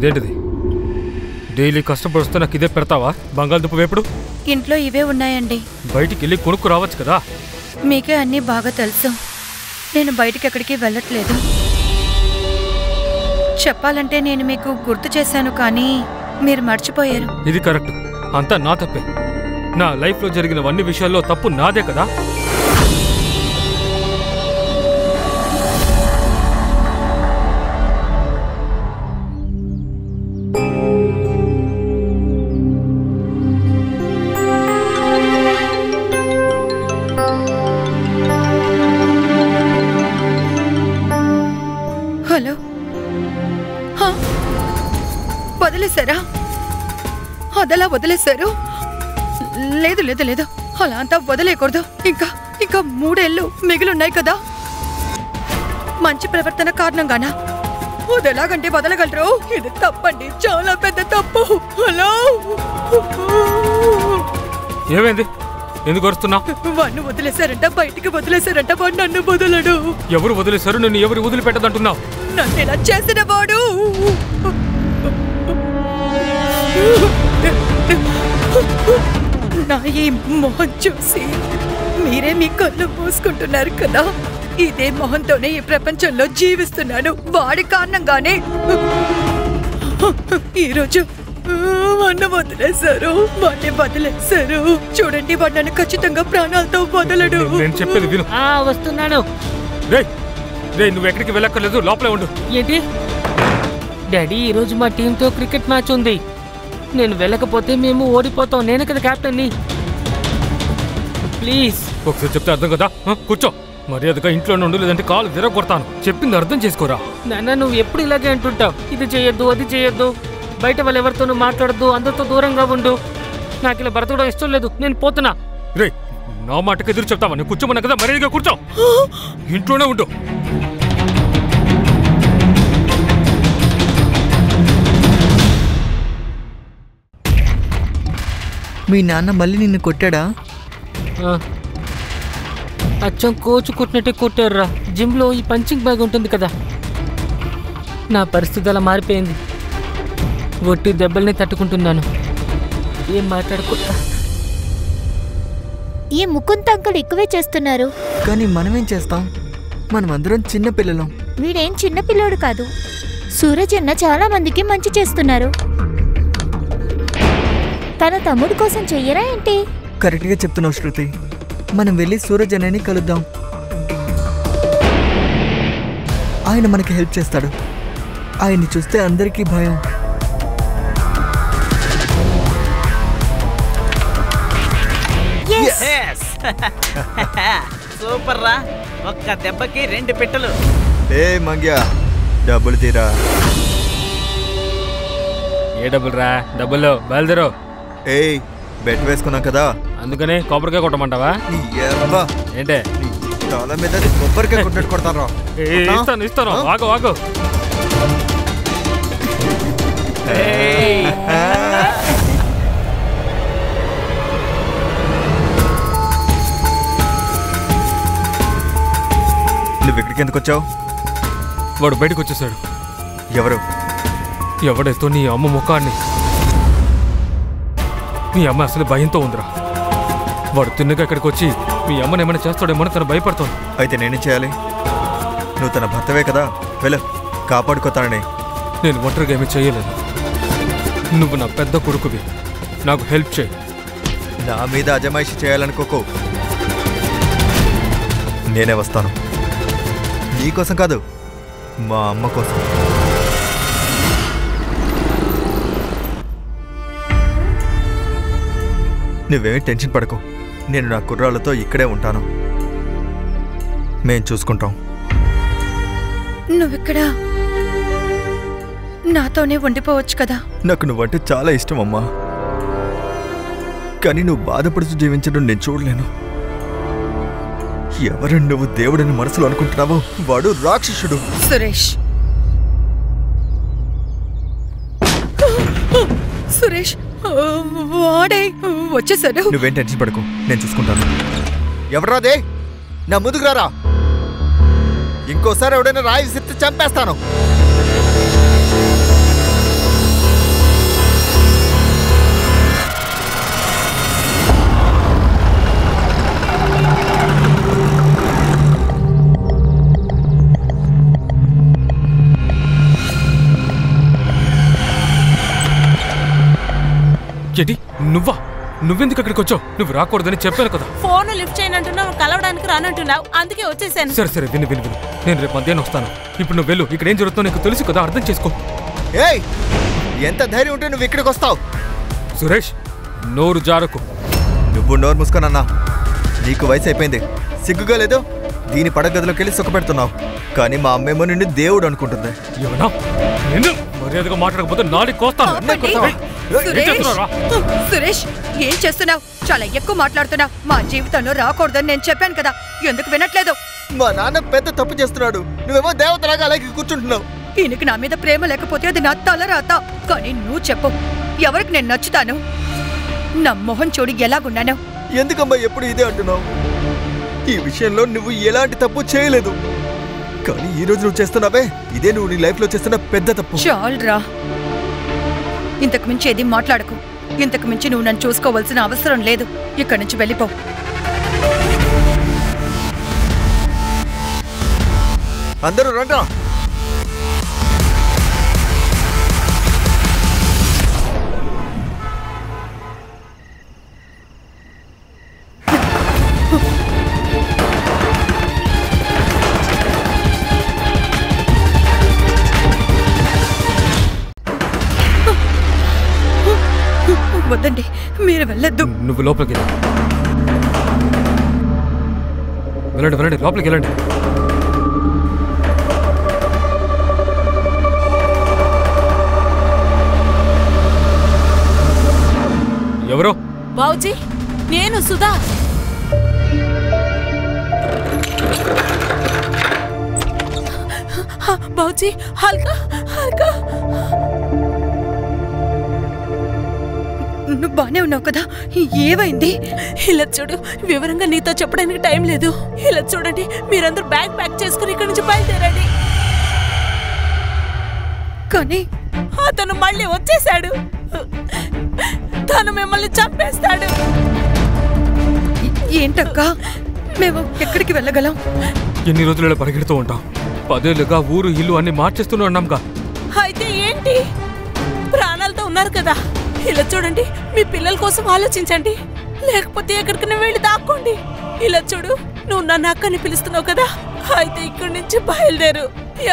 ఇదేంటిది? డైలీ కష్టపడుస్తూ నాకు ఇదే పెడతావా? బంగాళదుంప వేపుడు ఇంట్లో ఇవే ఉన్నాయండి. బయటికి వెళ్ళి కొనుక్కు రావచ్చు కదా. మీకే అన్నీ బాగా తెలుసు. నేను బయటికి ఎక్కడికి వెళ్ళట్లేదు. చెప్పాలంటే నేను మీకు గుర్తు చేశాను, కానీ మీరు మర్చిపోయారు. ఇది కరెక్ట్. అంతా నా తప్పే. నా లైఫ్లో జరిగినవన్నీ విషయాల్లో తప్పు నాదే కదా. హలో, వదిలేశారా? అదలా వదిలేశారు? లేదు లేదు లేదు, అలా అంతా వదిలేయకూడదు. ఇంకా ఇంకా 3 ఏళ్ళు మిగిలిన్నాయి కదా. మంచి ప్రవర్తన కారణంగానా? అది ఎలాగంటే వదలగలరు? ఇది తప్పండి, చాలా పెద్ద తప్పు. హలో, ఏమైంది? ఎందుకు వస్తున్నా? వాడిని వదిలేశారంట, బయటికి వదిలేశారంట. వాడు నన్ను వదలడు. ఎవరు వదిలేశారు? నిన్ను ఎవరు వదిలిపెట్టదంటున్నావు? నన్ను ఇలా చేసిన వాడు. నా ఈ మొహం చూసి మీరే మీ కళ్ళు మూసుకుంటున్నారు కదా. ఇదే మొహంతోనే ఈ ప్రపంచంలో జీవిస్తున్నాను. వాడి కారణంగానే ఈరోజు వాడిని వదిలేశారు. వాడిని వదిలేశారు. చూడండి, వాడు నన్ను ఖచ్చితంగా ప్రాణాలతో వదలడు. నేను చెప్పేది విను. వస్తున్నాను. నువ్వు ఎక్కడికి వెళ్ళక్కర్లేదు, లోపలే ఉండు. ఏంటి డాడీ? ఈరోజు మా టీంతో క్రికెట్ మ్యాచ్ ఉంది. నేను వెళ్ళకపోతే మేము ఓడిపోతాం. నేను కదా కెప్టెన్ని. ప్లీజ్ ఒకసారి చెప్తే అర్థం కదా. కూర్చో. మర్యాదగా ఇంట్లో ఉండు, లేదంటే కాలు విరగొడతాను. చెప్పింది అర్థం చేసుకోరా. నాన్న, నువ్వు ఎప్పుడు ఇలాగే అంటుంటావు. ఇది చేయొద్దు, అది చేయొద్దు, బయట వాళ్ళు ఎవరితోనూ మాట్లాడద్దు, అందరితో దూరంగా ఉండు. నాకు ఇలా బ్రతకడం ఇష్టం లేదు. నేను పోతున్నా. రే, నా మాటకి ఎదురు చెప్తావా? నేను కూర్చోమన్నా కదా, మర్యాదగా కూర్చో. ఇంట్లోనే ఉండు. మీ నాన్న మళ్ళీ నిన్ను కొట్టాడా? అచ్చం కోచ్ కొట్టినట్టే కొట్టారురా. జిమ్లో ఈ పంచింగ్ బ్యాగ్ ఉంటుంది కదా, నా పరిస్థితి అలా మారిపోయింది. ఒట్టి దెబ్బల్ని తట్టుకుంటున్నాను. ఏం మాట్లాడుకుంటా. ఈ ముకుంద్ అంకుల్ ఎక్కువే చేస్తున్నారు. కానీ మనమేం చేస్తాం? మనమందరం చిన్న పిల్లలం. వీడేం చిన్న పిల్లోడు కాదు. సూరజ్ అన్న చాలా మందికి మంచి చేస్తున్నారు. తన తమ్ముడు కోసం చెయ్యరా ఏంటి? కరెక్ట్గా చెప్తున్నావు శృతి. మనం వెళ్ళి సూరజ్ అన్నని కలుద్దాం. ఆయన మనకి హెల్ప్ చేస్తాడు. ఆయన్ని చూస్తే అందరికీ భయం. సూపర్ రా, ఒక్క దెబ్బకి 2 పిట్టలు. ఏ మంగ్యా, డబ్బులు తీరా. ఏ డబ్బులు రా? డబ్బులు బయలుదేరు. ఏయ్, బెట్ వేసుకున్నాం కదా, అందుకని కొబ్బరికాయ కొట్టమంటావా? ఏంటే తల మీద కొబ్బరికాయ కొట్టట్టు కొడతాను రా. ఇస్తాను. ఆగు ఆగు. నువ్వు ఇక్కడికి ఎందుకు వచ్చావు? వాడు బయటకు వచ్చేసాడు. ఎవరు? ఎవడైతో నీ అమ్మ ముఖాన్ని. మీ అమ్మ అసలు భయంతో ఉందిరా. వాడు తిన్నగా ఇక్కడికి వచ్చి మీ అమ్మని ఏమైనా చేస్తాడేమో తను భయపడుతోంది. అయితే నేనేం చేయాలి? నువ్వు తన భర్తవే కదా, వెళ్ళు, కాపాడుకోతానని. నేను ఒంటరిగా ఏమీ చేయలేను. నువ్వు నా పెద్ద కొడుకువి, నాకు హెల్ప్ చేయి. నా మీద అజమాయిషి చేయాలనుకోకు. నేనే వస్తాను. నీకోసం కాదు, మా అమ్మ కోసం. నువ్వేమీ టెన్షన్ పడకు. నేను నా కుర్రాళ్ళతో ఇక్కడే ఉంటాను. మేం చూసుకుంటాం. నువ్విక్కడ నాతోనే ఉండిపోవచ్చు కదా. నాకు నువ్వంటే చాలా ఇష్టం అమ్మా. కానీ నువ్వు బాధపడుతూ జీవించడం నేను చూడలేను. ఎవరు నువ్వు దేవుడిని మనసులో అనుకుంటున్నావో వాడు రాక్షసుడు. సురేష్, సురేష్ వాడే వచ్చేసాడు. నువ్వేం టెన్షన్ పడకు, నేను చూసుకుంటాను. ఎవరాదే? నా ముందుకు రారా. ఇంకోసారి ఎవడైనా రాయి విసిరితే చంపేస్తాను. ఏంటి నువ్వెందుకు అక్కడికి వచ్చావు? నువ్వు రాకూడదని చెప్పాను కదా. ఫోన్ లిఫ్ట్ చేయనంటున్నావు, కలవడానికి రానంటున్నావు, అందుకే వచ్చేసాను. సరే విను నేను రేపు మధ్యాహ్నం వస్తాను. ఇప్పుడు నువ్వు వెళ్ళు. ఇక్కడ ఏం జరుగుతుందో నీకు తెలుసు కదా, అర్థం చేసుకో. ఏయ్, ఎంత ధైర్యం ఉంటే నువ్వు ఇక్కడికి వస్తావు? సురేష్, నోరు జారకు. నువ్వు నోరు మూసుకోనన్నా. నీకు వయసు అయిపోయింది, సిగ్గుగా లేదు? దీని పడగదిలోకి వెళ్ళి సుఖపెడుతున్నావు. కానీ మా అమ్మేమో నిన్ను దేవుడు అనుకుంటుంది. ఏమన్నా? నిన్ను మర్యాదగా మాట్లాడకపోతే నాలుగు కోస్తాను. సురేష్, ఏం చేస్తున్నావు? చాలా ఎక్కువ మాట్లాడుతున్నావు. మా జీవితంలో రాకూడదని నేను చెప్పాను కదా, ఎందుకు వినట్లేదు? మా నాన్న పెద్ద తప్పు చేస్తున్నాడు, నువ్వేమో దేవతలాగా అలాగే కూర్చుంటున్నావు. ఈయనకి నా మీద ప్రేమ లేకపోతే అది నా తలరాత. కానీ నువ్వు చెప్పు, ఎవరికి నేను నచ్చుతాను? నా మొహం చూడి ఎలాగున్నాను? ఎందుకమ్మా ఎప్పుడు ఇదే అంటున్నావు? ఈ విషయంలో నువ్వు ఎలాంటి తప్పు చేయలేదు. కానీ ఈ రోజు నువ్వు చేస్తున్నావే, ఇదే నువ్వు నీ లైఫ్ లో చేస్తున్న పెద్ద తప్పు. చాలురా, ఇంతకు మించి ఏది మాట్లాడకు. ఇంతకు మించి నువ్వు నన్ను చూసుకోవాల్సిన అవసరం లేదు. ఇక్కడి నుంచి వెళ్ళిపో. అందరూ రండి. వద్దండి, మీరు వెళ్ళొద్దు. నువ్వు లోపలికి వెళ్ళండి, లోపలికి వెళ్ళండి. ఎవరో? బావుజీ, నేను సుధా. బావుజీ, హల్కా. నువ్వు బానే ఉన్నావు కదా? ఏమైంది? ఇలా చూడు, వివరంగా నీతో చెప్పడానికి టైం లేదు. ఇలా చూడండి, మీరందరూ బ్యాగ్ ప్యాక్ చేసుకుని ఇక్కడి నుంచి బయలుదేరండి. కానీ అతను మళ్ళీ వచ్చేసాడు. తను మిమ్మల్ని చంపేస్తాడు. ఏంటక్క, మేము ఎక్కడికి వెళ్ళగలం? ఎన్ని రోజులు ఇలా పరిగెడుతూ ఉంటాం? 10 ఏళ్ళుగా ఊరు ఇల్లు అన్ని మార్చేస్తూనే ఉన్నాంగా. అయితే ఏంటి? ప్రాణాలతో ఉన్నారు కదా. ఇలా చూడండి, మీ పిల్లల కోసం ఆలోచించండి, లేకపోతే ఎక్కడికైనా వెళ్ళి దాక్కోండి. ఇలా చూడు, నువ్వు నన్ను అక్కని పిలుస్తున్నావు కదా, అయితే ఇక్కడి నుంచి బయలుదేరు.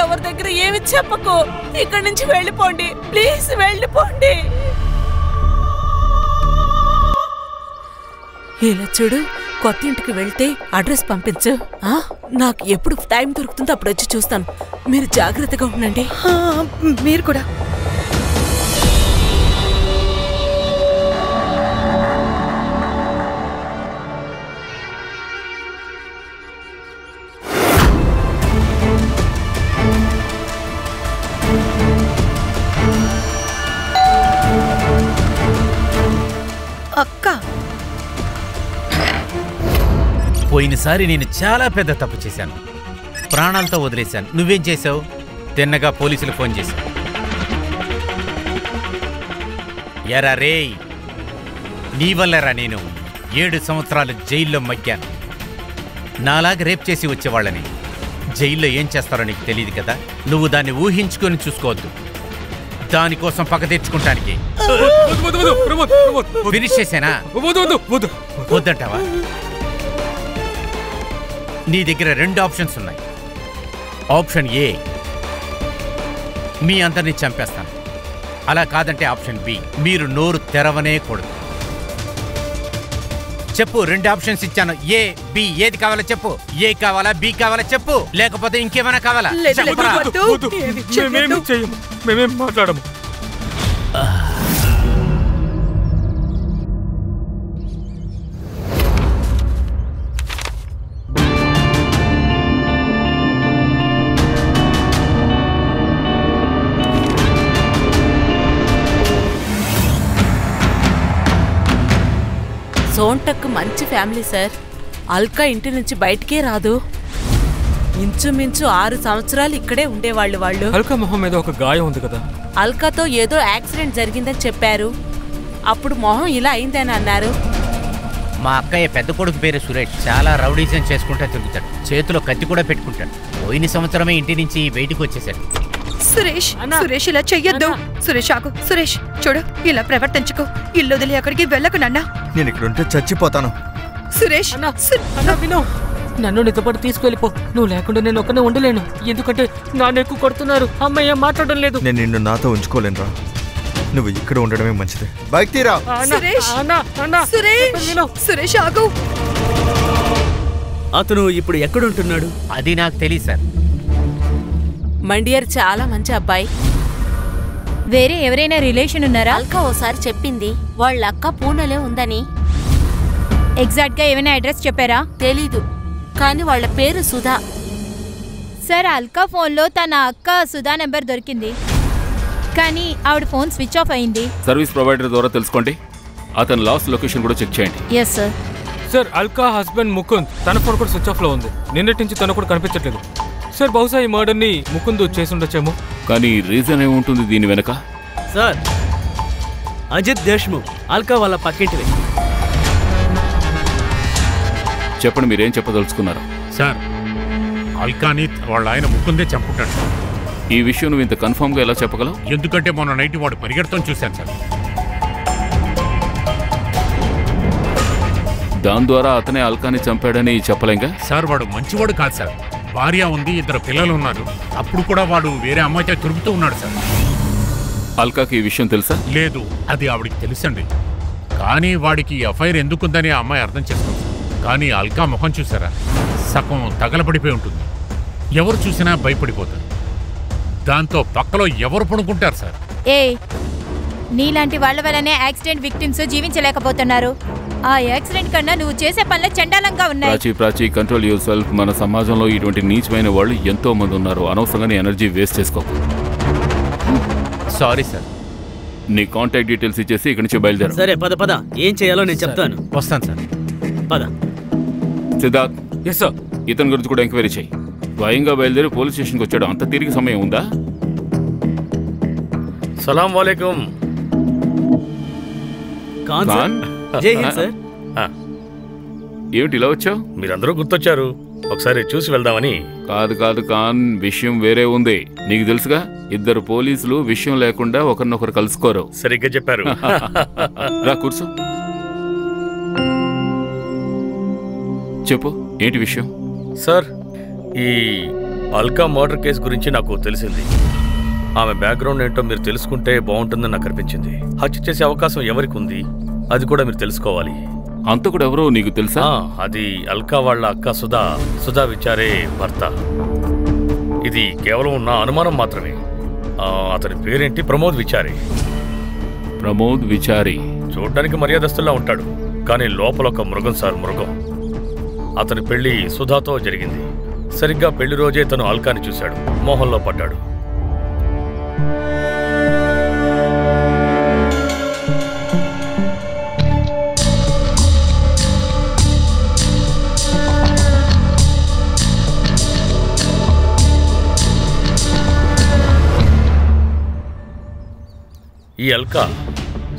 ఎవరి దగ్గర ఏమి చెప్పకు. ఇక్కడి నుంచి వెళ్ళిపోండి, ప్లీజ్ వెళ్ళిపోండి. ఇలా చూడు, కొత్త ఇంటికి వెళ్తే అడ్రస్ పంపించు. నాకు ఎప్పుడు టైం దొరుకుతుందో అప్పుడు వచ్చి చూస్తాను. మీరు జాగ్రత్తగా ఉండండి. మీరు కూడా. అక్క, పోయినసారి నేను చాలా పెద్ద తప్పు చేశాను, ప్రాణాలతో వదిలేశాను. నువ్వేం చేశావు? తిన్నగా పోలీసులు ఫోన్ చేశావు. ఎరా రే, నీ వల్లరా నేను 7 సంవత్సరాలు జైల్లో మగ్గాను. నాలాగా రేప్ చేసి వచ్చేవాళ్ళని జైల్లో ఏం చేస్తారో నీకు తెలియదు కదా. నువ్వు దాన్ని ఊహించుకొని చూసుకోవద్దు. దానికోసం పక్క తెచ్చుకుంటానికి ఫినిష్ చేశానా? వద్దంటావా? నీ దగ్గర 2 ఆప్షన్స్ ఉన్నాయి. ఆప్షన్ ఏ, మీ అందరినీ చంపేస్తాను. అలా కాదంటే ఆప్షన్ బి, మీరు నోరు తెరవనే కూడదు. చెప్పు, 2 ఆప్షన్స్ ఇచ్చాను. ఏ, బి, ఏది కావాలో చెప్పు. ఏ కావాలా, బి కావాలా చెప్పు, లేకపోతే ఇంకేమైనా కావాలా? మేమేం మాట్లాడము. సోంటక్ మంచి ఫ్యామిలీ సార్. అల్కా ఇంటి నుంచి బయటికే రాదు. ఇంచుమించు 6 సంవత్సరాలు ఇక్కడే ఉండేవాళ్ళు వాళ్ళు. అల్కా మొహం మీద ఒక గాయం ఉంది కదా. అల్కాతో ఏదో యాక్సిడెంట్ జరిగిందని చెప్పారు. అప్పుడు మొహం ఇలా అయిందని అన్నారు. మా అక్కయ్య పెద్ద కొడుకు పేరు సురేష్. చాలా రౌడీజం చేసుకుంటా తిరుగుతాడు. చేతిలో కత్తి కూడా పెట్టుకుంటాడు. పోయిన సంవత్సరమే ఇంటి నుంచి బయటకు వచ్చేసాడు. సురేష్ సురేష్ ఇలా చెయ్యొద్దు. సురేష్ ఆగు. సురేష్ చూడు, ఇలా ప్రవర్తించుకో. ఇల్లు వదిలి అక్కడికి వెళ్ళకు నాన్న. నేను ఇక్కడ ఉంటే చచ్చిపోతాను. సురేష్ అన్నా విను, నన్ను నీతో పాటు తీసుకెళ్ళిపో. నువ్వు లేకుండా నేను ఒక్కనే ఉండలేను. ఎందుకంటే నాన్న ఎక్కువ కొడుతున్నారు. అమ్మాయి ఏం మాట్లాడడం లేదు. నేను నిన్ను నాతో ఉంచుకోలేనురా. నువ్వు ఇక్కడ ఉండడమే మంచిది. బైక్ తీరా. సురేష్ సురేష్ ఆగు. అతను ఇప్పుడు ఎక్కడుంటున్నాడు? అది నాకు తెలియదు సార్. మండియర్ చాలా మంచి అబ్బాయి. వేరే ఎవరైనా రిలేషన్ ఉన్నారా? అల్కా ఓసారి చెప్పింది వాళ్ళ అక్క పూణేలో ఉందని. ఎగ్జాక్ట్ గా ఏమైనా అడ్రస్ చెప్పారా? తెలీదు, కానీ వాళ్ళ పేరు సుధా. సార్, అల్కా ఫోన్లో తన అక్క సుధా నెంబర్ దొరికింది, కానీ ఆవిడ ఫోన్ స్విచ్ ఆఫ్ అయింది. సర్వీస్ ప్రొవైడర్ ద్వారా తెలుసుకోండి. అతని లాస్ట్ లొకేషన్ కూడా చెక్ చేయండి. Yes sir. Sir, Alka husband Mukund, తన ఫోన్ కూడా స్విచ్ ఆఫ్ లో ఉంది. నిన్నటి నుంచి తను కూడా కనిపించట్లేదు. సార్, బహుశా ఈ మర్డర్ ని ముకుంద్ చేసుండొచ్చేమో. కానీ రీజన్ ఏముంటుంది దీని వెనక? సార్, అజిత్ దేశ్ముఖ్, అల్కా వాళ్ళ పక్కింటివి. చెప్పండి, మీరేం చెప్పదలుచుకున్నారు? సార్, అల్కాని వాళ్ళ ఆయన ముకుందే చంపుతాడు. ఈ విషయం నువ్వు ఇంత కన్ఫర్మ్ గా ఎలా చెప్పగలవు? ఎందుకంటే మొన్న నైట్ వాడు పరిగెడతాం చూశాను సార్. దాని ద్వారా అతనే అల్కాని చంపాడని చెప్పలేంగా? సార్, వాడు మంచివాడు కాదు సార్. భార్య ఉంది, 2 పిల్లలు ఉన్నారు. అప్పుడు కూడా వాడు వేరే అమ్మాయితో తిరుగుతూ ఉన్నాడు సార్. అల్కాకి ఈ విషయం తెలుసా? లేదు, అది ఆవిడికి తెలుసండి. కానీ వాడికి ఎఫ్ఐఆర్ ఎందుకుందని ఆ అమ్మాయి అర్థం చేసుకోండి. కానీ అల్కా ముఖం చూసారా, సగం తగలబడిపోయి ఉంటుంది. ఎవరు చూసినా భయపడిపోతారు. దాంతో పక్కలో ఎవరు పడుకుంటారు సార్? నీలాంటి వాళ్ళ వల్లనే యాక్సిడెంట్ విక్టిమ్స్ జీవించలేకపోతున్నారు. ఆ యాక్సిడెంట్ కన్నా నువ్వు చేసే పనులు చండాలంగా ఉన్నాయి. Prachi control yourself. మన సమాజంలో ఇటువంటి నీచమైన వాళ్ళు ఎంతో మంది ఉన్నారు. అనవసరంగా ఎనర్జీ వేస్ట్ చేసుకోకు. Sorry sir. నీ కాంటాక్ట్ డీటెయిల్స్ ఇచ్చేసి ఇక్కడి నుంచి బయలుదేరు. సరే, పద పద. ఏం చేయాలో నేను చెప్తాను. వస్తాను సార్. పద. Siddharth, yes sir. ఇతని గురించి కూడా ఎంక్వైరీ చేయి. స్వయంగా బయలుదేరి పోలీస్ స్టేషన్కి వచ్చాడు. అంత తిరిగి సమయం ఉందా? సలాం వాలేకుం. ఖాన్, జై హింద్ సార్. ఏమిటి ఇలా వచ్చావు? మీరందరూ గుర్తొచ్చారు, ఒకసారి చూసి వెళ్దామని. కాదు ఖాన్, విషయం వేరే ఉంది. నీకు తెలుసుగా, 2 పోలీసులు విషయం లేకుండా ఒకరినొకరు కలుసుకోరు. సరిగ్గా చెప్పారు. రా కూర్చో. చెప్పు, ఏంటి విషయం? సార్, ఈ అల్కా మర్డర్ కేసు గురించి నాకు తెలిసింది. ఆమె బ్యాక్గ్రౌండ్ ఏంటో మీరు తెలుసుకుంటే బాగుంటుందని నాకు అనిపించింది. హత్య చేసే అవకాశం ఎవరికి ఉంది అది కూడా మీరు తెలుసుకోవాలి. అంతకుడు ఎవరో నీకు తెలుసా? అది అల్కా వాళ్ళ అక్క సుధా విచారే భర్త. ఇది కేవలం నా అనుమానం మాత్రమే. అతని పేరేంటి? ప్రమోద్ విచారి. ప్రమోద్ విచారి చూడ్డానికి మర్యాదస్తుల్లా ఉంటాడు, కానీ లోపల ఒక మృగం సార్, మృగం. అతని పెళ్లి సుధాతో జరిగింది. సరిగ్గా పెళ్లి రోజే తను అల్కాని చూశాడు, మోహంలో పడ్డాడు. ఈ అల్కా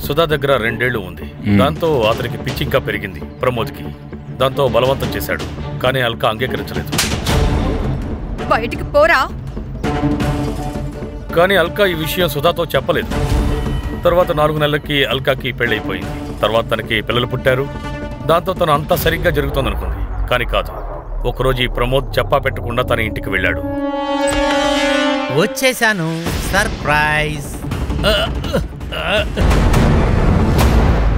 సుధా దగ్గర 2 ఏళ్లు ఉంది. దాంతో అతనికి పిచ్చి ఇంకా పెరిగింది ప్రమోద్కి. దాంతో బలవంతం చేశాడు, కానీ అల్కా అంగీకరించలేదు. బయటికి పోరా. కానీ అల్కా ఈ విషయం సుధాతో చెప్పలేదు. తర్వాత 4 నెలలకి అల్కాకి పెళ్ళైపోయింది. తర్వాత తనకి పిల్లలు పుట్టారు. దాంతో తను అంతా సరిగ్గా జరుగుతుందనుకుంది, కానీ కాదు. ఒకరోజు ఈ ప్రమోద్ చెప్పా పెట్టకుండా తన ఇంటికి వెళ్ళాడు. వచ్చేసాను, సర్ప్రైజ్.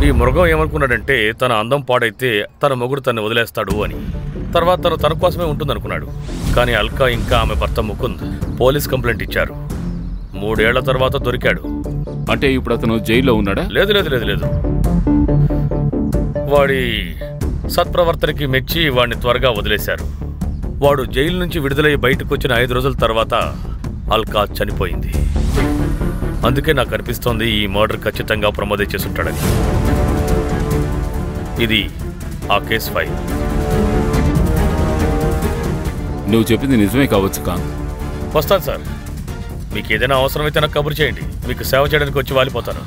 ఈ మృగం ఏమనుకున్నాడంటే తన అందం పాడైతే తన మొగుడు తన్ని వదిలేస్తాడు అని. తర్వాత తను తన కోసమే ఉంటుందనుకున్నాడు. కానీ అల్కా ఇంకా ఆమె భర్త ముకుంద్ పోలీస్ కంప్లైంట్ ఇచ్చారు. 3 ఏళ్ల తర్వాత దొరికాడు. అంటే ఇప్పుడు అతను జైల్లో ఉన్నాడా? లేదు లేదు లేదు లేదు వాడి సత్ప్రవర్తనకి మెచ్చి వాడిని త్వరగా వదిలేశారు. వాడు జైలు నుంచి విడుదలై బయటకు వచ్చిన 5 రోజుల తర్వాత అల్కా చనిపోయింది. అందుకే నాకు అనిపిస్తోంది ఈ మర్డర్ ఖచ్చితంగా ప్రమోదే చేసుంటాడని. ఇది ఆ కేసు ఫైల్. నువ్వు చెప్పింది నిజమే కావచ్చు ఖాన్. వస్తాను సార్. మీకు ఏదైనా అవసరమైతే నాకు కబురు చేయండి. మీకు సేవ చేయడానికి వచ్చి వాలిపోతాను.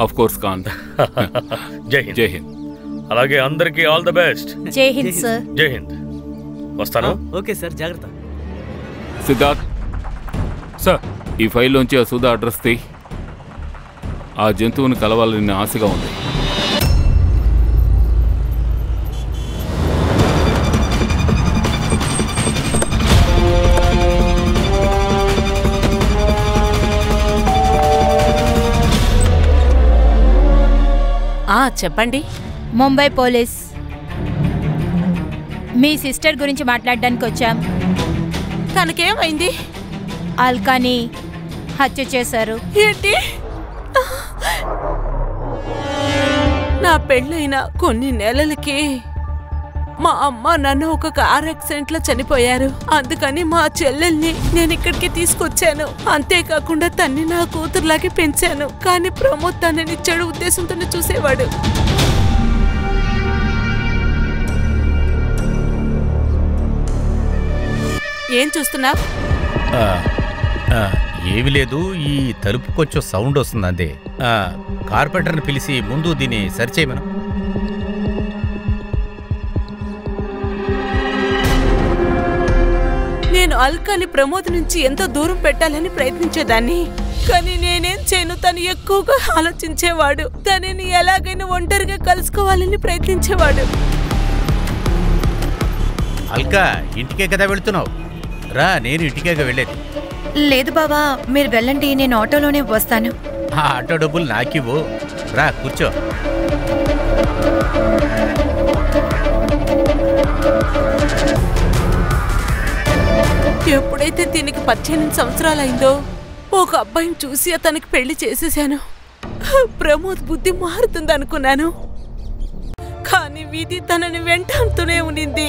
Of course Khan. జై హింద్. జై హింద్. అలాగే అందరికీ ఆల్ ద బెస్ట్. జై హింద్ సార్. జై హింద్. వస్తాను. ఓకే సార్, జాగ్రత్త. సిద్ధార్థ్ సార్, ఈ ఫైల్లోంచి ఆ సుధా అడ్రస్ తీ. ఆ జంతువుని కలవాలని ఆశగా ఉంది. చెప్పండి. ముంబై పోలీస్. మీ సిస్టర్ గురించి మాట్లాడడానికి వచ్చాం. తనకేమైంది? అల్కాని హత్య చేశారు. ఏంటి? నా పెళ్ళైన కొన్ని నెలలకి మా అమ్మ నాన్న ఒక కార్ యాక్సిడెంట్లో చనిపోయారు. అందుకని మా చెల్లెల్ని నేను ఇక్కడికి తీసుకొచ్చాను. అంతేకాకుండా తన్ని నా కూతురులాగే పెంచాను. కానీ ప్రమోద్ తనని చెడు ఉద్దేశంతోనే చూసేవాడు. ఏం చూస్తున్నావు? ఏమి లేదు, ఈ తలుపు కొంచెం సౌండ్ వస్తుంది అంతే. కార్పెంటర్ని పిలిచి ముందు దీన్ని సరిచేయమను. నేను అల్కాని ప్రమోద్ నుంచి ఎంతో దూరం పెట్టాలని ప్రయత్నించేదాన్ని. కానీ నేనేం చేయను, తను ఎక్కువగా ఆలోచించేవాడు. తనని ఎలాగైనా ఒంటరిగా కలుసుకోవాలని ప్రయత్నించేవాడు. అల్కా, ఇంటికే కదా వెళుతున్నావు? రా, నేను ఇంటికేగా వెళ్ళేది. లేదు బావా, మీరు వెళ్ళండి, నేను ఆటోలోనే వస్తాను. ఆ ఆటో డబ్బులు నాకివ్వు. రా, కూర్చో. ఎప్పుడైతే దీనికి 18 సంవత్సరాలైందో ఒక అబ్బాయిని చూసి అతనికి పెళ్లి చేసేసాను. ప్రమోద్ బుద్ధి మారుతుందనుకున్నాను. కానీ విధి తనని వెంటాడుతూనే ఉన్నింది.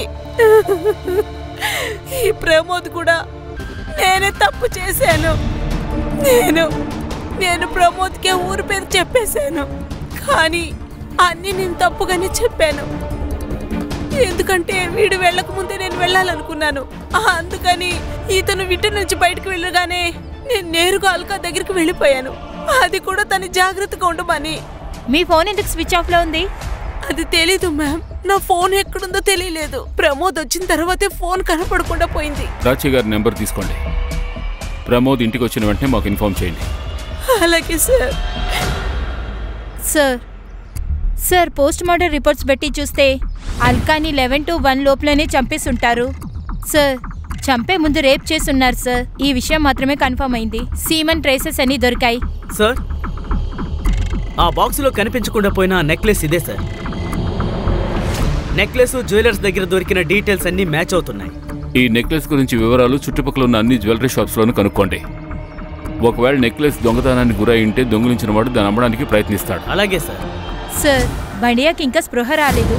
ఈ ప్రమోద్ కూడా నేనే తప్పు చేశాను. నేను ప్రమోద్కే ఊరి పేరు చెప్పేశాను. కానీ అన్నీ నేను తప్పుగానే చెప్పాను. ఎందుకంటే వీడు వెళ్ళక ముందే నేను వెళ్ళాలనుకున్నాను. అందుకని ఇతను వీటి నుంచి బయటకు వెళ్ళగానే నేను నేరుగా అల్కా దగ్గరికి వెళ్ళిపోయాను. అది కూడా తను జాగ్రత్తగా ఉండమని. మీ ఫోన్ ఎందుకు స్విచ్ ఆఫ్ లో ఉంది? అది తెలీదు మ్యామ్. నా ఫోన్ ఎక్కడుందో తెలియలేదు. ప్రమోద్ వచ్చిన తర్వాతే ఫోన్ కనపడకుండా పోయింది. రాచి గారి నెంబర్ తీసుకోండి. ప్రమోద్ ఇంటికి వచ్చిన వెంటనే మాకు ఇన్ఫార్మ్ చేయండి. అలాగే sir. Sir post mortem reports పెట్టి చూస్తే అల్కాని 11 to 1 లోపలనే చంపేసుంటారు. సార్ చంపే ముందు రేప్ చేసున్నారు సార్. ఈ విషయం మాత్రమే కన్ఫర్మ్ అయింది. సీమన్ ట్రేసెస్ అన్ని దొరికాయి. సార్, ఆ బాక్స్లో కనిపించకుండా పోయిన నెక్లెస్ ఇదే సార్. నెక్లెస్ జ్యువెలర్స్ దగ్గర దొరికిన డీటెయిల్స్ అన్ని మ్యాచ్ అవుతున్నాయి. ఈ నెక్లెస్ గురించి వివరాలు చుట్టుపక్కల ఉన్న అన్ని జ్యువెలరీ షాప్స్లోనూ కనుక్కోండి. ఒకవేళ నెక్లెస్ దొంగతనానికి గురై ఉంటే దొంగిలించిన వాడు దాన్ని అమ్మడానికి ప్రయత్నిస్తాడు. అలాగే సార్. సార్ బండియాకి ఇంకా స్పృహ రాలేదు.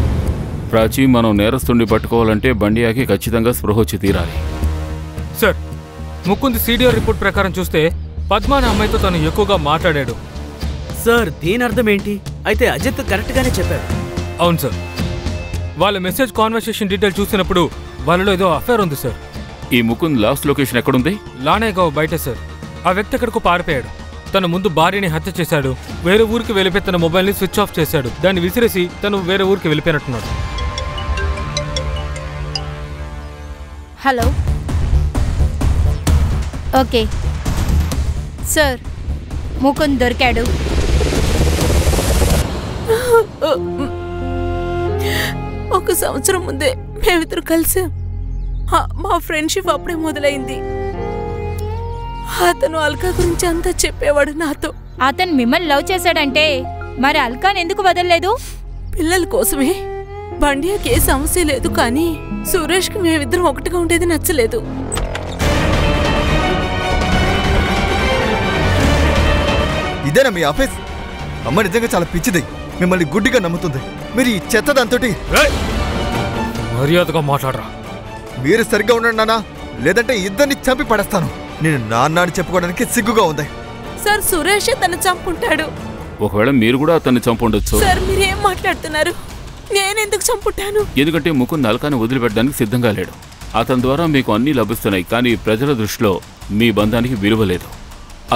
ప్రాచి, మనం నేరస్తుడిని పట్టుకోవాలంటే బండియాకి ఖచ్చితంగా స్పృహ వచ్చి తీరాలి. సార్, ముకుంద్ సీడియర్ రిపోర్ట్ ప్రకారం చూస్తే పద్మాన అమ్మాయితో తను ఎక్కువగా మాట్లాడాడు. సార్, దీని అర్థం ఏంటి? అయితే అజిత్ కరెక్ట్గానే చెప్పాడు. అవును సార్, వాళ్ళ మెసేజ్ కాన్వర్సేషన్ డీటెయిల్ చూసినప్పుడు వాళ్ళలో ఏదో అఫేర్ ఉంది సార్. ఈ ముకుంద్ లాస్ట్ లొకేషన్ ఎక్కడుంది? లానేగావ్ బయట సార్. ఆ వ్యక్తి ఎక్కడికో పారిపోయాడు. తన ముందు భార్యని హత్య చేశాడు. వేరే ఊరికి వెళ్ళిపోయి తన మొబైల్ని స్విచ్ ఆఫ్ చేశాడు. దాన్ని విసిరేసి తను వేరే ఊరికి వెళ్ళిపోయినట్టున్నాడు. హలో, ఓకే సార్, ముకుంద్ దొరికాడు. ఒక సంవత్సరం ముందే మేమిద్దరు కలిసాం. మా ఫ్రెండ్షిప్ అప్పుడే మొదలైంది. అతను అల్కా గురించి అంతా చెప్పేవాడు నాతో. అతను మిమ్మల్ని లవ్ చేశాడంటే మరి అల్కాని ఎందుకు వదలలేదు? పిల్లల కోసమే. బండియాకి ఏ సమస్య లేదు, కానీ సురేష్కి మేమిద్దరం ఒకటిగా ఉండేది నచ్చలేదు. ఇదేనా మీ ఆఫీస్? అమ్మ నిజంగా చాలా పిచ్చిది. మిమ్మల్ని గుడ్డిగా నమ్ముతుంది. మీరు ఈ చెత్త దాంతో మర్యాదగా మాట్లాడరా. మీరు సరిగ్గా ఉండండి నాన్న, లేదంటే ఇద్దరిని చంపి పడేస్తాను. నేను నాన్న అని చెప్పుకోవడానికి సిగ్గుగా ఉంది. సార్, సురేష్ తను చంపుంటాడు. ఒకవేళ మీరు కూడా అతన్ని చంపుండొచ్చు. సార్, మీరేం మాట్లాడుతున్నారు? నేనెందుకు చంపుంటాను? ఎందుకంటే ముకుంద్ అల్కాని వదిలిపెట్టడానికి సిద్ధంగా లేడు. అతని ద్వారా మీకు అన్నీ లభిస్తున్నాయి, కానీ ప్రజల దృష్టిలో మీ బంధానికి విలువ లేదు.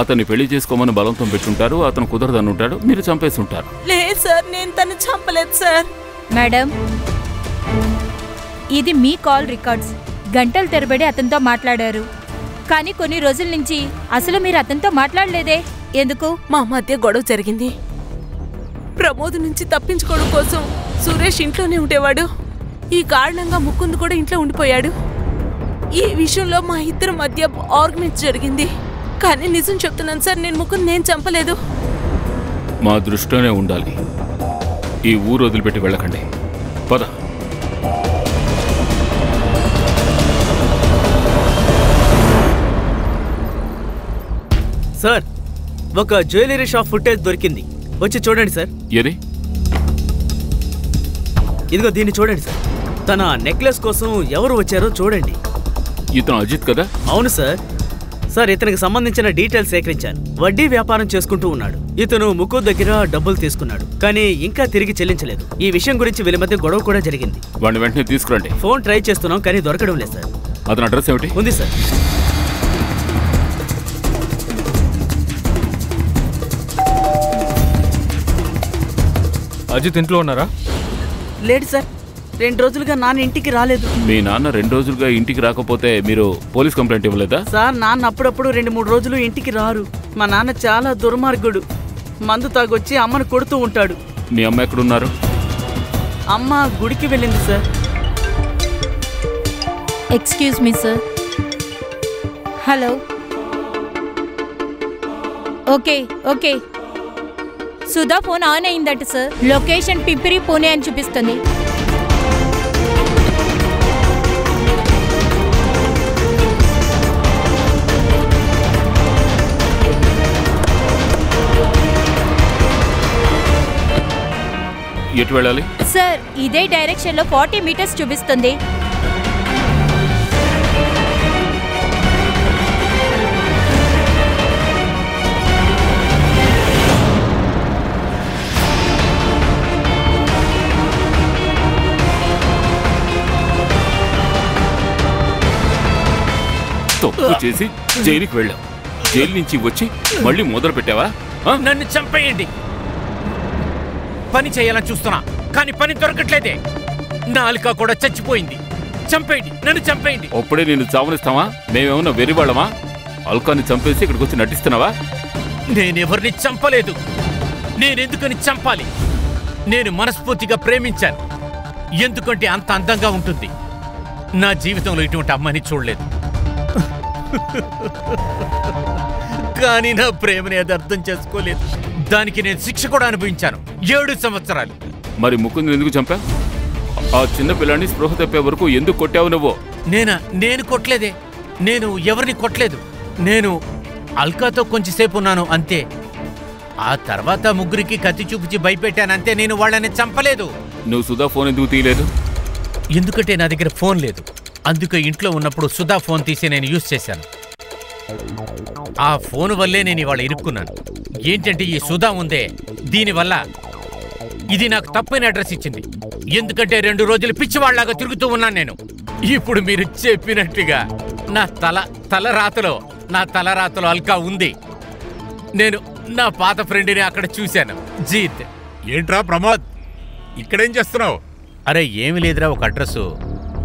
అతన్ని పెళ్లి చేసుకోమని బలంతో పెట్టుంటారు. అతను కుదరదనుంటాడు, మీరు చంపేస్తుంటారు. లేదు సార్, నేను తను చంపలేదు సార్. మేడం, ఇది మీ కాల్ రికార్డ్స్. గంటల తరబడి అతనితో మాట్లాడారు, కానీ కొన్ని రోజుల నుంచి అసలు మీరు అతనితో మాట్లాడలేదే, ఎందుకు? మా మధ్య గొడవ జరిగింది. ప్రమోద్ నుంచి తప్పించుకోవడం కోసం సురేష్ ఇంట్లోనే ఉండేవాడు. ఈ కారణంగా ముకుంద్ కూడా ఇంట్లో ఉండిపోయాడు. ఈ విషయంలో మా ఇద్దరి మధ్య ఆర్గ్యుమెంట్ జరిగింది. కానీ నిజం చెప్తున్నాను సార్, నేను ముకుంద్ నేను చంపలేదు. మా దృష్టిలోనే ఉండాలి. ఈ ఊరు వదిలిపెట్టి వెళ్ళకండి. పద. సార్, ఒక జ్యువెలరీ షాప్ ఫుటేజ్ దొరికింది, వచ్చి చూడండి సార్. ఏది? ఇదిగో దీన్ని చూడండి సార్. తన నెక్లెస్ కోసం ఎవరు వచ్చారో చూడండి. ఇతను అజిత్ కదా? అవును సార్. సార్, ఇతనికి సంబంధించిన డీటెయిల్స్ సేకరించాను. వడ్డీ వ్యాపారం చేసుకుంటూ ఉన్నాడు. ఇతను ముకుంద్ దగ్గర డబ్బులు తీసుకున్నాడు, కానీ ఇంకా తిరిగి చెల్లించలేదు. ఈ విషయం గురించి వీళ్ళ మధ్య గొడవ కూడా జరిగింది. వాడిని వెంటనే తీసుకురండి. ఫోన్ ట్రై చేస్తున్నాం కానీ దొరకడం లేదు సార్. అతని అడ్రస్ ఏమిటి? ఉంది సార్. అజిత్ ఇంట్లో ఉన్నారా? లేదు సార్, 2 రోజులుగా నాన్న ఇంటికి రాలేదు. మీ నాన్న 2 రోజులుగా ఇంటికి రాకపోతే మీరు పోలీస్ కంప్లైంట్ ఇవ్వలేదా? సార్, నాన్న అప్పుడప్పుడు 2-3 రోజులు ఇంటికి రారు. మా నాన్న చాలా దుర్మార్గుడు. మందు తాగొచ్చి అమ్మను కొడుతూ ఉంటాడు. మీ అమ్మ ఎక్కడున్నారు? అమ్మ గుడికి వెళ్ళింది sir. Excuse me sir. Hello. Okay okay. Sudha phone on అయిందట సార్. లొకేషన్ పిపిరి పూణే అని చూపిస్తుంది. ఎటు వెళ్ళాలి సార్? ఇదే డైరెక్షన్ లో 40 మీటర్స్ చూపిస్తుంది. తప్పు చేసి జైలుకి వెళ్ళావు. జైలు నుంచి వచ్చి మళ్ళీ మొదలు పెట్టావా? నన్ను చంపేయండి. పని చేయాలని చూస్తున్నా, కానీ పని దొరకట్లేదే. నాలుక కూడా చచ్చిపోయింది. చంపేయండి, నన్ను చంపేయండి. అప్పుడే నేను చావనిస్తావా? మేమేమన్నా వెరివాళ్ళమా? అల్కాని చంపేసి ఇక్కడికి వచ్చి నటిస్తున్నావా? నేనెవరిని చంపలేదు. నేనెందుకని చంపాలి? నేను మనస్ఫూర్తిగా ప్రేమించాను. ఎందుకంటే అంత అందంగా ఉంటుంది. నా జీవితంలో ఇటువంటి అమ్మాయిని చూడలేదు. కానీ నా ప్రేమని అది అర్థం చేసుకోలేదు. దానికి నేను శిక్ష కూడా అనుభవించాను, 7 సంవత్సరాలు. మరి ముకుంద్ ఎందుకు చంపా? ఆ చిన్న పిల్లాన్ని స్పృహ తప్పే వరకు ఎందుకు కొట్టావు నువ్వు? నేను కొట్టలేదే. నేను ఎవరిని కొట్టలేదు. నేను అల్కాతో కొంచెంసేపు ఉన్నాను అంతే. ఆ తర్వాత ముగ్గురికి కత్తి చూపించి భయపెట్టానంతే. నేను వాళ్ళని చంపలేదు. నువ్వు సుధా ఫోన్ ఎందుకు తీయలేదు? ఎందుకంటే నా దగ్గర ఫోన్ లేదు. అందుకే ఇంట్లో ఉన్నప్పుడు సుధా ఫోన్ తీసి నేను యూజ్ చేశాను. ఆ ఫోన్ వల్లే నేను ఇవాళ ఇరుక్కున్నాను. ఏంటంటే ఈ సుధా ఉందే, దీనివల్ల ఇది నాకు తప్పైన అడ్రస్ ఇచ్చింది. ఎందుకంటే 2 రోజులు పిచ్చివాళ్లాగా తిరుగుతూ ఉన్నాను నేను. ఇప్పుడు మీరు చెప్పినట్టుగా నా తలరాతలో అల్కా ఉంది. నేను నా పాత ఫ్రెండ్ని అక్కడ చూశాను, జీత్. ఏంట్రా ప్రమోద్, ఇక్కడేం చేస్తున్నావు? అరే ఏమి లేదురా, ఒక అడ్రస్సు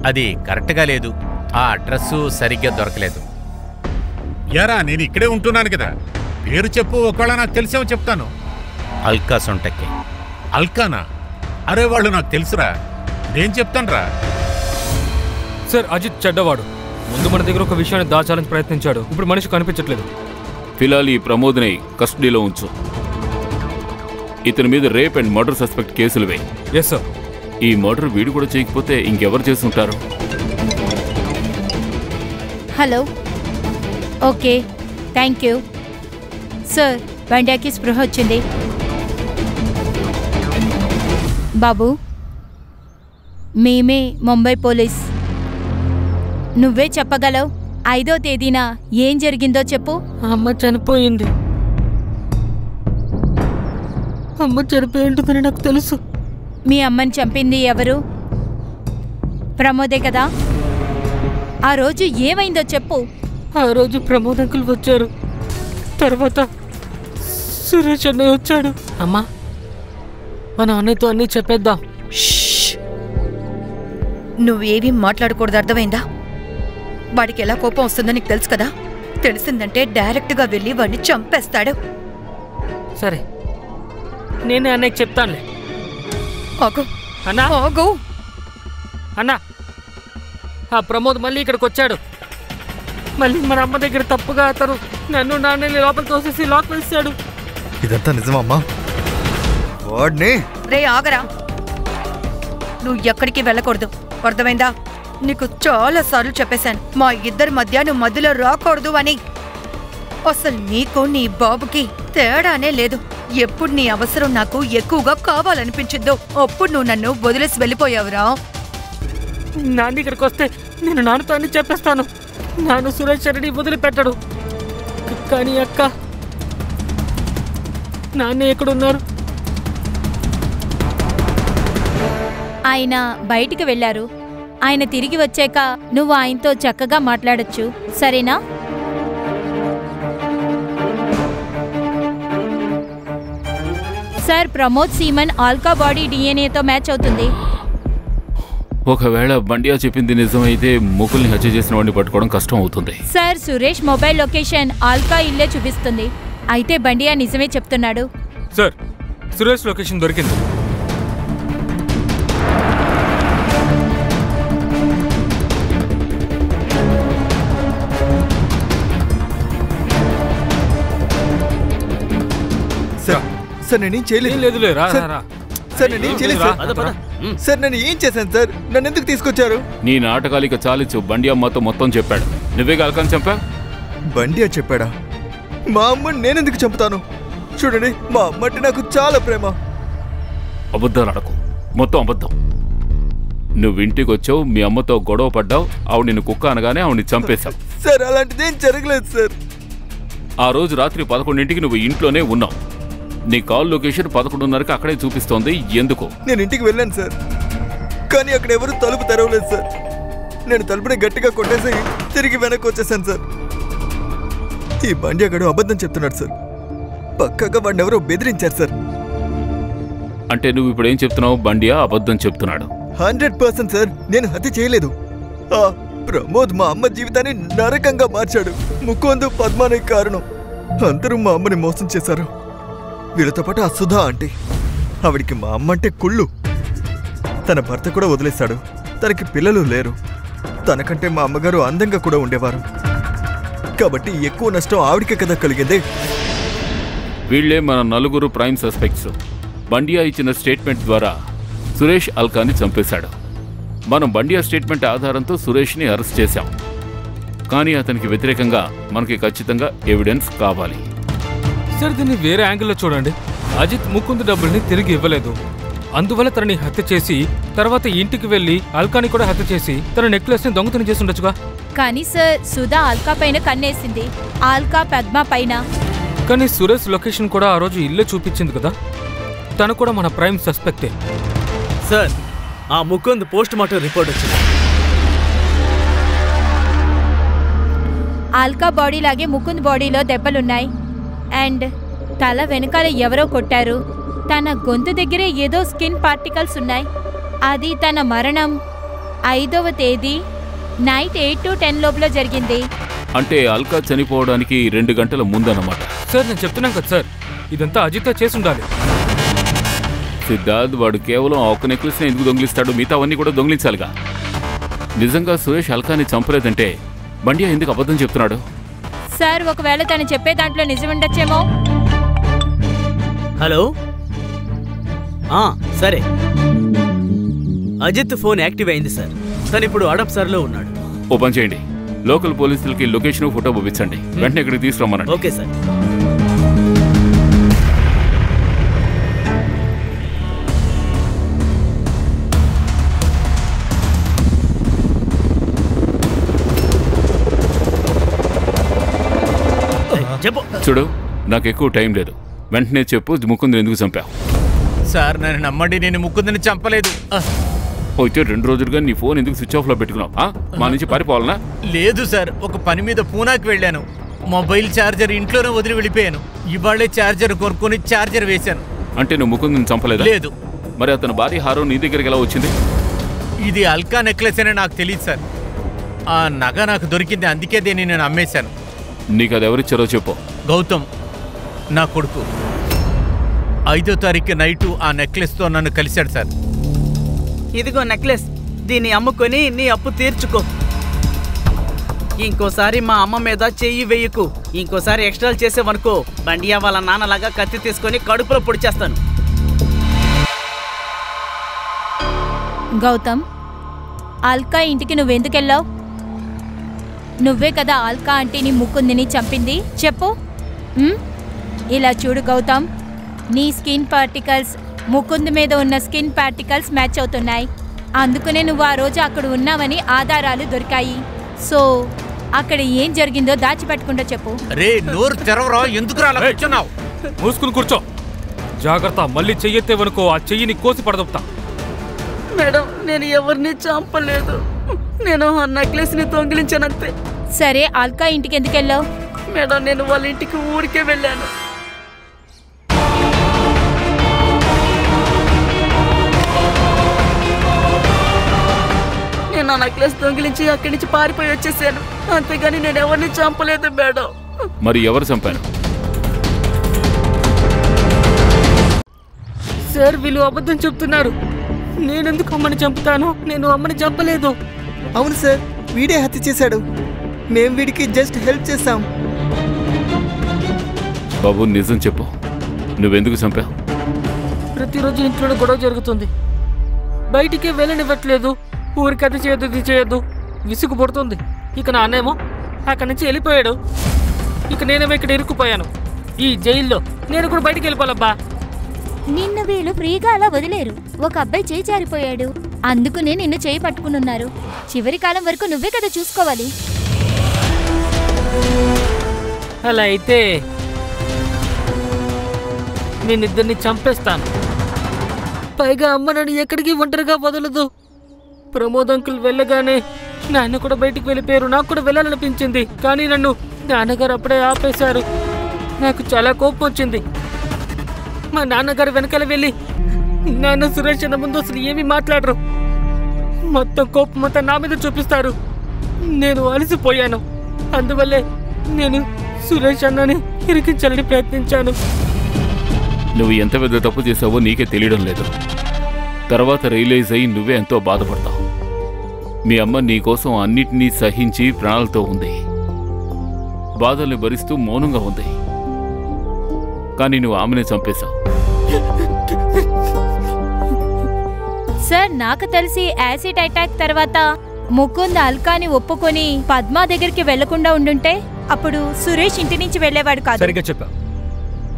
అది కరెక్ట్గా లేదు. ఆ అడ్రస్సు సరిగ్గా దొరకలేదు. యారా, నేను ఇక్కడే ఉంటున్నాను కదా. పేరు చెప్పు, ఒకవేళ నాకు తెలిసేమో చెప్తాను. అల్కా సొంటకి. అల్కానా? అరే వాళ్ళు నాకు తెలుసురా, నేను చెప్తానురా. సార్, అజిత్ చెడ్డవాడు. ముందు మన దగ్గర ఒక విషయాన్ని దాచాలని ప్రయత్నించాడు. ఇప్పుడు మనిషి కనిపించట్లేదు. ఫిలాల్ ఈ ప్రమోద్ని కస్టడీలో ఉంచు. ఇతని మీద రేప్ అండ్ మర్డర్ సస్పెక్ట్ కేసులు వేయి. Yes sir. ఈ మర్డర్ వీడు కూడా చేయకపోతే ఇంకెవరు చేస్తుంటారు? Hello. Okay, thank you sir. బండ్యాకి స్పృహ వచ్చింది. బాబు, మేమే ముంబై పోలీస్. నువ్వే చెప్పగలవు. 5వ తేదీన ఏం జరిగిందో చెప్పు. అమ్మ చనిపోయింది. అమ్మ చనిపోయి ఉంటుందని నాకు తెలుసు. మీ అమ్మని చంపింది ఎవరు? ప్రమోదే కదా? ఆ రోజు ఏమైందో చెప్పు. ఆ రోజు ప్రమోద్ అంకుల్ వచ్చారు. తర్వాత సురేష్ అన్నయ్య వచ్చాడు. అమ్మా, మన అన్నయ్యతో అన్నీ చెప్పేద్దాం. నువ్వేమీ మాట్లాడకూడదు, అర్థమైందా? వాడికి ఎలా కోపం వస్తుందో నీకు తెలుసు కదా. తెలిసిందంటే డైరెక్ట్ గా వెళ్ళి వాడిని చంపేస్తాడు. సరే, నేనే అన్నయ్యకి చెప్తానులే. ఆగు అన్నా, ఆగు. అన్నా, ఆ ప్రమోద్ మళ్ళీ ఇక్కడికి వచ్చాడు. మళ్ళీ మన అమ్మ దగ్గర తప్పుగా అతను నన్ను నాన్నని లోపల తోసేసి లాక్ వేసాడు. ఇదంతా నిజమమ్మా? వాడిని రే ఆగరా, నువ్వు ఎక్కడికి వెళ్ళకూడదు, అర్థమైందా? నీకు చాలా సార్లు చెప్పేశాను మా ఇద్దరి మధ్య నువ్వు మధ్యలో రాకూడదు అని. అసలు నీకు నీ బాబుకి తేడానే లేదు. ఎప్పుడు నీ అవసరం నాకు ఎక్కువగా కావాలనిపించిందో అప్పుడు నువ్వు నన్ను వదిలేసి వెళ్ళిపోయావురా. నాన్న ఇక్కడికి వస్తే నేను నాన్నతో అన్ని చెప్పేస్తాను. నాన్న సురేష్ రెడ్డి వదిలిపెట్టాడు. కానీ అక్క, నాన్న ఎక్కడున్నారు? ఆయన బయటికి వెళ్ళారు. ఆయన తిరిగి వచ్చాక నువ్వు ఆయనతో చక్కగా మాట్లాడొచ్చు, సరేనా? Sir, Pramod semen Alka body డిఎన్ఏతో మ్యాచ్ అవుతుంది. ఒకవేళ బండియా చెప్పింది నిజమైతే ముకుల్ని హత్య చేసిన వాడిని పట్టుకోవడం కష్టం అవుతుంది. Sir, Suresh mobile location Alka ఇల్లే చూపిస్తుంది. అయితే బండియా నిజమే చెప్తున్నాడు. సార్, సురేష్ లొకేషన్ దొరికింది. సార్ నేనేం చేయలేదు. లేదులే, రా రా రా. సార్ నేనేం చేయలేదు సార్. సార్ నేను ఏం చేశాను సార్? నన్ను ఎందుకు తీసుకొచ్చారు? నీ నాటకాలిక చాలిచ్చు. బండి అమ్మతో మొత్తం చెప్పాడు. నువ్వే అల్కాని చంపా? బండియా చెప్పాడా? మా అమ్మని నేనెందుకు చంపుతాను? చూడండి, మా అమ్మ అంటే నాకు చాలా ప్రేమ. అబద్ధాలు అడకు, మొత్తం అబద్ధం. నువ్వు ఇంటికి వచ్చావు, మీ అమ్మతో గొడవ పడ్డావు, ఆవిడ నిన్ను కుక్క అనగానే ఆవిడని చంపేశావు. సార్ అలాంటిదేం జరగలేదు సార్. ఆ రోజు రాత్రి 11ంటికి నువ్వు ఇంట్లోనే ఉన్నావు. నీ కాల్ లొకేషన్ 11:30కి అక్కడే చూపిస్తోంది. ఎందుకు? నేను ఇంటికి వెళ్ళాను సార్, కానీ అక్కడ ఎవరు తలుపు తెరవలేదు సార్. నేను తలుపుని గట్టిగా కొట్టేసి తిరిగి వెనక్కి వచ్చేసాను సార్. ఈ బండియాగాడు అబద్ధం చెప్తున్నాడు సార్. పక్కగా వాడిని ఎవరో బెదిరించారు సార్. అంటే నువ్వు ఇప్పుడు ఏం చెప్తున్నావు? బండియా అబద్ధం చెప్తున్నాడు. 100% సార్. నేను హత్య చేయలేదు. ఆ ప్రమోద్ మా అమ్మ జీవితాన్ని నరకంగా మార్చాడు. ముకుంద్, పద్మానే కారణం. అందరూ మా అమ్మని మోసం చేశారు. వీళ్ళతో పాటు ఆ సుధా ఆంటీ, ఆవిడికి మా అమ్మ అంటే కుళ్ళు. తన భర్త కూడా వదిలేశాడు. తనకి పిల్లలు లేరు. తనకంటే మా అమ్మగారు అందంగా కూడా ఉండేవారు. కాబట్టి ఎక్కువ నష్టం ఆవిడికే కదా కలిగింది. వీళ్లే మన నలుగురు ప్రైమ్ సస్పెక్ట్స్. బండియా ఇచ్చిన స్టేట్మెంట్ ద్వారా సురేష్ అల్కాని చంపేశాడు. మనం బండియా స్టేట్మెంట్ ఆధారంతో సురేష్ని అరెస్ట్ చేశాం. కానీ అతనికి వ్యతిరేకంగా మనకి ఖచ్చితంగా ఎవిడెన్స్ కావాలి. సార్, దీన్ని వేరే యాంగిల్లో చూడండి. అజిత్ ముకుంద్ డబ్బుల్ని తిరిగి ఇవ్వలేదు. అందువల్ల తనని హత్య చేసి తర్వాత ఇంటికి వెళ్ళి అల్కాని కూడా హత్య చేసి తన నెక్లెస్ ని దొంగతనం చేసి ఉండొచ్చుగా. కానీ సార్, సుధా ఆల్కా పైన కన్నేసింది, ఆల్కా పద్మ పైన. కానీ సురేష్ లొకేషన్ కూడా ఆ రోజు ఇల్లే చూపించింది కదా. తను కూడా మన ప్రైమ్ సస్పెక్టే. సార్, ఆ ముకుంద్ పోస్ట్ మార్టం రిపోర్ట్ వచ్చింది. ఆల్కా బాడీ లాగే ముకుంద్ బాడీలో దెబ్బలున్నాయి. అండ్ తల వెనకాల ఎవరో కొట్టారు. తన గొంతు దగ్గరే ఏదో స్కిన్ పార్టికల్స్ ఉన్నాయి. అది తన మరణం 5వ తేదీ నైట్ 8 to 10 లోపల జరిగింది. అంటే అల్కా చనిపోవడానికి 2 గంటల ముందన్నమాట. సార్, నేను చెప్తున్నాను కదా సార్, ఇదంతా అజిత్ చేసి ఉండాలి. సిద్ధార్థ్, వాడు కేవలం ఒక నెక్లెస్ ఎందుకు దొంగిలిస్తాడు? మిగతావన్నీ కూడా దొంగిలించాలిగా. నిజంగా సురేష్ అల్కాని చంపలేదంటే బండియా ఎందుకు అబద్ధం చెప్తున్నాడు? సార్, ఒకవేళ తను చెప్పే దాంట్లో నిజం ఉండొచ్చేమో. హలో, సరే. అజిత్ ఫోన్ యాక్టివ్ అయింది సార్. తను ఇప్పుడు అడప్సార్లో ఉన్నాడు. ఓపెన్ చేయండి. లోకల్ పోలీసులకి లొకేషన్, ఫోటో పంపించండి. వెంటనే ఇక్కడికి తీసుకురమ్మనండి. Okay sir. చూడు, నాకు ఎక్కువ టైం లేదు. వెంటనే చెప్పు, ముకుంద్ ఎందుకు చంపావు? సార్, నన్ను నమ్మండి, నేను ముకుందని చంపలేదు. అయితే 2 రోజులుగా నీ ఫోన్ ఎందుకు స్విచ్ ఆఫ్లో పెట్టుకున్నావు? మా నుంచి పారిపోవాలనా? లేదు సార్, ఒక పని మీద పూనాకి వెళ్ళాను. మొబైల్ ఛార్జర్ ఇంట్లోనే వదిలి వెళ్ళిపోయాను. ఇవాళే ఛార్జర్ కొనుక్కొని ఛార్జర్ వేశాను. అంటే నువ్వు ముకుంద్ని చంపలేదు? లేదు. మరి అతని భార్య హారం నీ దగ్గరికి ఎలా వచ్చింది? ఇది అల్కా నెక్లెస్ అని నాకు తెలియదు సార్. ఆ నగ నాకు దొరికింది, అందుకే దీన్ని నేను అమ్మేశాను. నీకు అది ఎవరిచ్చారో చెప్పు. గౌతమ్ నా కొడుకు 5వ తారీఖు నైటు ఆ నెక్లెస్తో నన్ను కలిశాడు సార్. ఇదిగో నెక్లెస్, దీన్ని అమ్ముకొని నీ అప్పు తీర్చుకో. ఇంకోసారి మా అమ్మ మీద చెయ్యి వెయ్యకు. ఇంకోసారి ఎక్స్ట్రాలు చేసేవనుకో బండియా వాళ్ళ నాన్నలాగా కత్తి తీసుకొని కడుపులో పొడిచేస్తాను. గౌతమ్, అల్కా ఇంటికి నువ్వెందుకెళ్ళావు? నువ్వే కదా అల్కా ఆంటీని ముకుందిని చంపింది, చెప్పు. ఇలా చూడు గౌతమ్, నీ స్కిన్ పార్టికల్స్ ముకుంద్ మీద ఉన్న స్కిన్ పార్టికల్స్ మ్యాచ్ అవుతున్నాయి. అందుకనే నువ్వు ఆ రోజు అక్కడ ఉన్నావని ఆధారాలు దొరికాయి. సో అక్కడ ఏం జరిగిందో దాచిపెట్టకుండా చెప్పు. రే నోరు తెరవరా, ఎందుకు అలా కూర్చున్నావు? మూసుకుని కూర్చో. జాగ్రత్త, మళ్ళీ చెయ్యెత్తేవనుకో ఆ చెయ్యిని కోసి పడదొప్తా. మేడం, నేను ఎవరిని చంపలేదు. నేను ఆ నెక్లెస్ని దొంగిలించానంతే. సరే, అల్కా ఇంటికి ఎందుకు వెళ్ళావు? మేడం, నేను వాళ్ళ ఇంటికి ఊరికే వెళ్ళాను. నేను ఆ నెక్లెస్ దొంగిలించి అక్కడి నుంచి పారిపోయి వచ్చేసాను. అంతేగాని నేను ఎవరిని చంపలేదు మేడం. మరి ఎవరు చంపాను? సార్, వీళ్ళు అబద్ధం చెప్తున్నారు. నేనెందుకు అమ్మని చంపుతాను? నేను అమ్మని చంపలేదు. అవును సార్, వీడే హత్య చేశాడు. మేం వీడికి జస్ట్ హెల్ప్ చేశాం. బాబు నిజం చెప్పు, నువ్వెందుకు చంపావు? ప్రతిరోజు ఇంట్లో గొడవ జరుగుతుంది. బయటికి వెళ్ళనివ్వట్లేదు. ఊరికి అది చేయొద్దు, ఇది చేయొద్దు, విసుగు పుడుతుంది. ఇక నా అన్నేమో అక్కడి నుంచి వెళ్ళిపోయాడు. ఇక నేనేమో ఇక్కడ ఇరుక్కుపోయాను ఈ జైల్లో. నేను కూడా బయటికి వెళ్ళిపోవాలబ్బా. నిన్ను వీళ్ళు ఫ్రీగా అలా వదిలేరు. ఒక అబ్బాయి చేయి జారిపోయాడు, అందుకునే నిన్ను చేయి పట్టుకునున్నారు. చివరి కాలం వరకు నువ్వే కదా చూసుకోవాలి. అలా అయితే నేనిద్దరిని చంపేస్తాను. పైగా అమ్మ నన్ను ఎక్కడికి ఒంటరిగా వదలదు. ప్రమోద్ అంకుల్ వెళ్ళగానే నాన్న కూడా బయటికి వెళ్ళిపోయారు. నాకు కూడా వెళ్ళాలనిపించింది, కానీ నన్ను నాన్నగారు అప్పుడే ఆపేశారు. నాకు చాలా కోపం వచ్చింది. మా నాన్నగారు వెనకాల వెళ్ళి నాన్న సురేష్ అన్న ముందు అసలు ఏమీ మాట్లాడరు. మొత్తం కోపం అంతా నా మీద చూపిస్తారు. నేను అలసిపోయాను. అందువల్లే నేను సురేష్ అన్నని ఇరికించాలని ప్రయత్నించాను. నువ్వు ఎంత పెద్ద తప్పు చేసావో నీకే తెలియడం లేదు. తర్వాత రియలైజ్ అయ్యి నువ్వే ఎంతో బాధపడతావు. మీ అమ్మ నీకోసం అన్నిటినీ సహించి ప్రాణాలతో ఉంది. బాధల్ని భరిస్తూ మౌనంగా ఉంది. కానీ నువ్వు ఆమెనే చంపేశావు. సార్, నాకు తెలిసి యాసిడ్ అటాక్ తర్వాత ముకుంద్ అల్కాని ఒప్పుకొని పద్మా దగ్గరికి వెళ్లకుండా ఉండుంటే అప్పుడు సురేష్ ఇంటి నుంచి వెళ్లేవాడు కాదు. సరిగ్గా చెప్పా.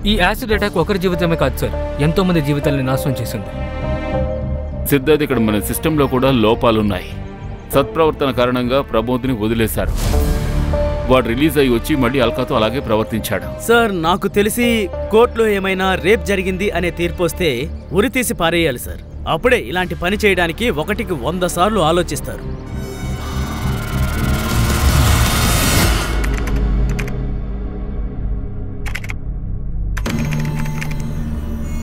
ఈ యాసిడ్ అటాక్ ఒకరి జీవితమే కాదు సార్, ఎంతో మంది జీవితాలని నాశనం చేసింది. సిద్ధార్థ్, ఇక్కడ మన సిస్టంలో కూడా లోపాలున్నాయి. సత్ప్రవర్తన కారణంగా ప్రమోద్ని వదిలేశారు. వాడు రిలీజ్ అయ్యి వచ్చి మళ్ళీ అల్కాతో అలాగే ప్రవర్తించాడు. సార్, నాకు తెలిసి కోర్టులో ఏమైనా రేప్ జరిగింది అనే తీర్పు వస్తే ఉరి తీసి పారేయాలి సార్. అప్పుడే ఇలాంటి పని చేయడానికి 1కి 100 సార్లు ఆలోచిస్తారు.